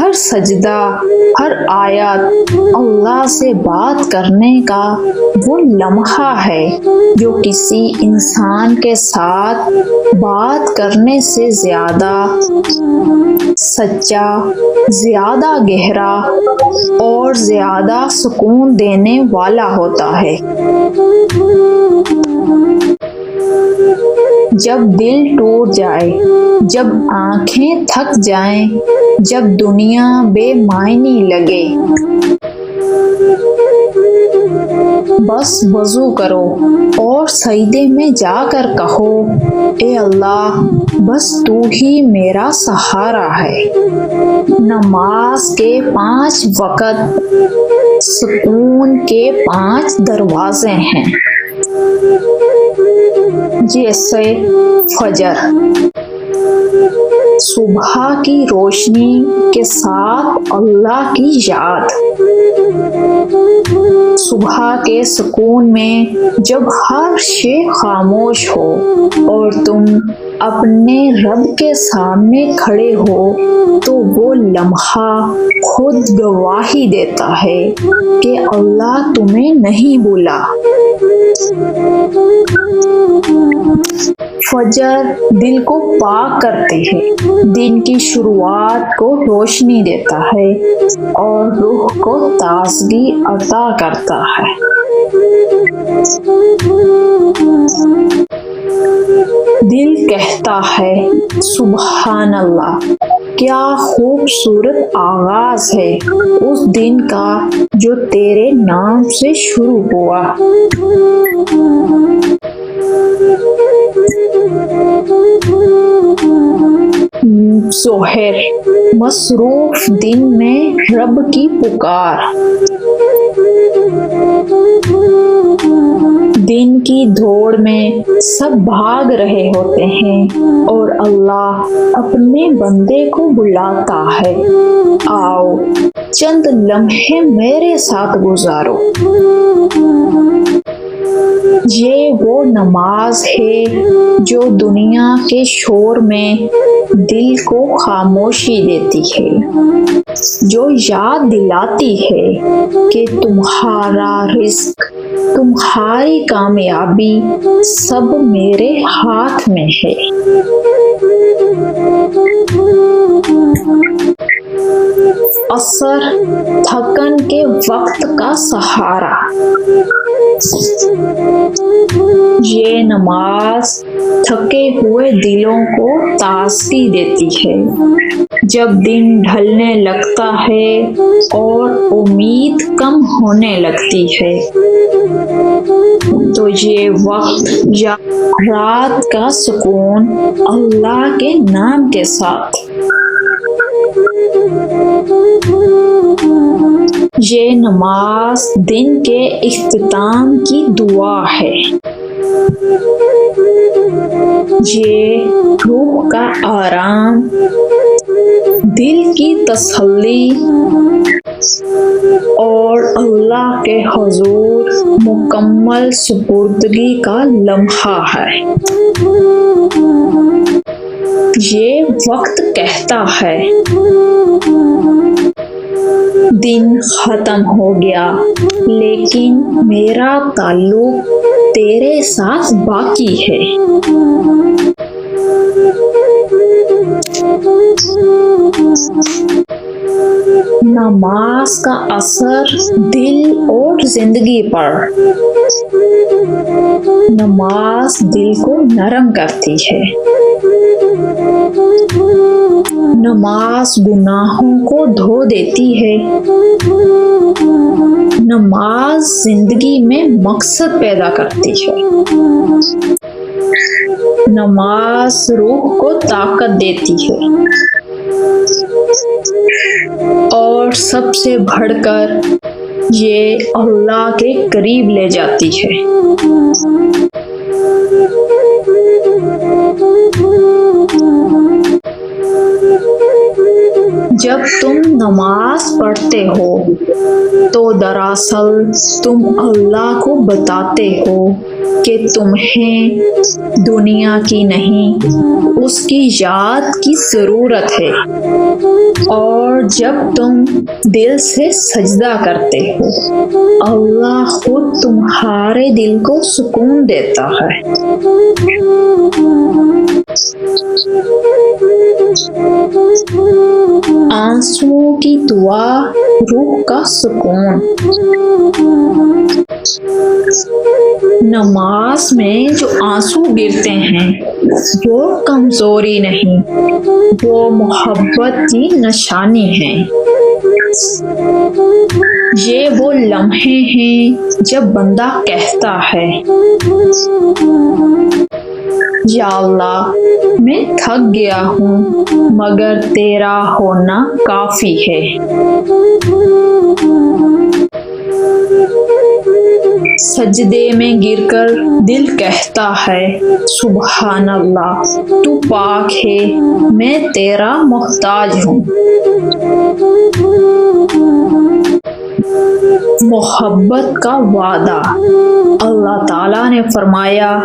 ہر سجدہ، ہر آیت اللہ سے بات کرنے کا وہ لمحہ ہے جو کسی انسان کے ساتھ بات کرنے سے زیادہ سچا، زیادہ گہرا اور زیادہ سکون دینے والا ہوتا ہے۔ جب دل ٹوٹ جائے، جب آنکھیں تھک جائیں، جب دنیا بے معنی لگے، بس وضو کرو اور سجدے میں جا کر کہو، اے اللہ، بس تو ہی میرا سہارا ہے۔ نماز کے 5 وقت سکون کے 5 دروازے ہیں، جیسے فجر، صبح کی روشنی کے ساتھ اللہ کی یاد، صبح کے سکون میں جب ہر شے خاموش ہو اور تم اپنے رب کے سامنے کھڑے ہو تو وہ لمحہ خود گواہی دیتا ہے کہ اللہ تمہیں نہیں بھولا۔ فجر دل کو پاک کرتے ہیں، دن کی شروعات کو روشنی دیتا ہے اور روح کو تازگی عطا کرتا ہے۔ دل کہتا ہے، سبحان اللہ، کیا خوبصورت آغاز ہے اس دن کا جو تیرے نام سے شروع ہوا۔ ظہر، مصروف دن میں رب کی پکار، دن کی دوڑ میں سب بھاگ رہے ہوتے ہیں اور اللہ اپنے بندے کو بلاتا ہے، آؤ چند لمحے میرے ساتھ گزارو۔ یہ وہ نماز ہے جو دنیا کے شور میں دل کو خاموشی دیتی ہے، جو یاد دلاتی ہے کہ تمہارا رزق، تمہاری کامیابی سب میرے ہاتھ میں ہے۔ عصر، تھکن کے وقت کا سہارا، یہ نماز تھکے ہوئے دلوں کو تازگی دیتی ہے۔ جب دن ڈھلنے لگتا ہے اور امید کم ہونے لگتی ہے تو یہ وقت یا رات کا سکون اللہ کے نام کے ساتھ، یہ نماز دن کے اختتام کی دعا ہے، یہ روح کا آرام، دل کی تسلی اور اللہ کے حضور مکمل سپردگی کا لمحہ ہے۔ یہ وقت کہتا ہے، دن ختم ہو گیا لیکن میرا تعلق تیرے ساتھ باقی ہے۔ نماز کا اثر دل اور زندگی پر، نماز دل کو نرم کرتی ہے، نماز گناہوں کو دھو دیتی ہے، نماز زندگی میں مقصد پیدا کرتی ہے، نماز روح کو طاقت دیتی ہے اور سب سے بڑھ کر یہ اللہ کے قریب لے جاتی ہے۔ جب تم نماز پڑھتے ہو تو دراصل تم اللہ کو بتاتے ہو کہ تمہیں دنیا کی نہیں اس کی یاد کی ضرورت ہے، اور جب تم دل سے سجدہ کرتے ہو اللہ خود تمہارے دل کو سکون دیتا ہے۔ آنسوؤں کی دعا روح کا سکون۔ نماز میں جو آنسو گرتے ہیں وہ کمزوری نہیں، وہ محبت کی نشانی ہے۔ یہ وہ لمحے ہیں جب بندہ کہتا ہے یا اللہ میں تھک گیا ہوں مگر تیرا ہونا کافی ہے۔ سجدے میں گر کر دل کہتا ہے سبحان اللہ تو پاک ہے میں تیرا محتاج ہوں۔ محبت کا وعدہ۔ اللہ تعالیٰ نے فرمایا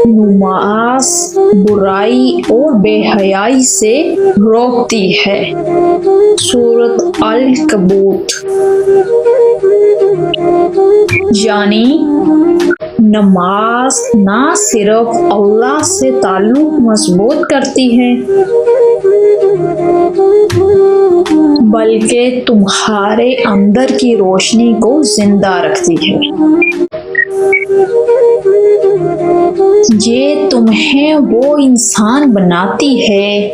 نماز برائی اور بے حیائی سے روکتی ہے۔ سورۃ العنکبوت۔ یعنی نماز نہ صرف اللہ سے تعلق مضبوط کرتی ہے بلکہ تمہارے اندر کی روشنی کو زندہ رکھتی ہے۔ یہ تمہیں وہ انسان بناتی ہے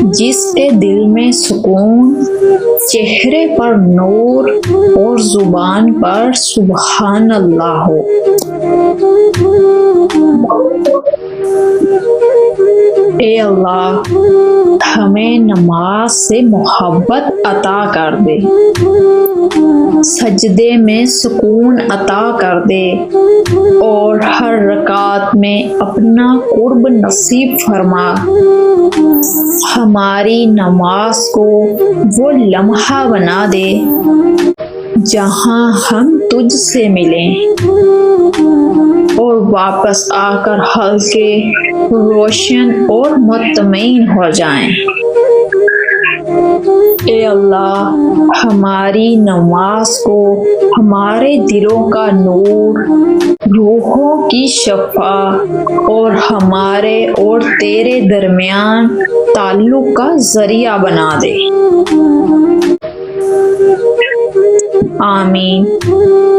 جس کے دل میں سکون، چہرے پر نور اور زبان پر سبحان اللہ ہو۔ اے اللہ ہمیں نماز سے محبت عطا کر دے، سجدے میں سکون عطا کر دے اور ہر رکعت میں اپنا قرب نصیب فرما۔ ہماری نماز کو وہ لمحہ بنا دے جہاں ہم تجھ سے ملیں اور واپس آ کر ہلکے، روشن اور مطمئن ہو جائیں۔ اے اللہ ہماری نماز کو ہمارے دلوں کا نور، روحوں کی شفا اور ہمارے اور تیرے درمیان تعلق کا ذریعہ بنا دے۔ آمین۔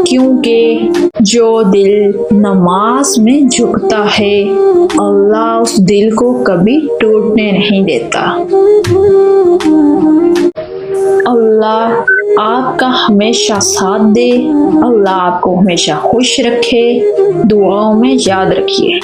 کیونکہ جو دل نماز میں جھکتا ہے اللہ اس دل کو کبھی ٹوٹنے نہیں دیتا۔ اللہ آپ کا ہمیشہ ساتھ دے، اللہ آپ کو ہمیشہ خوش رکھے، دعاؤں میں یاد رکھیے۔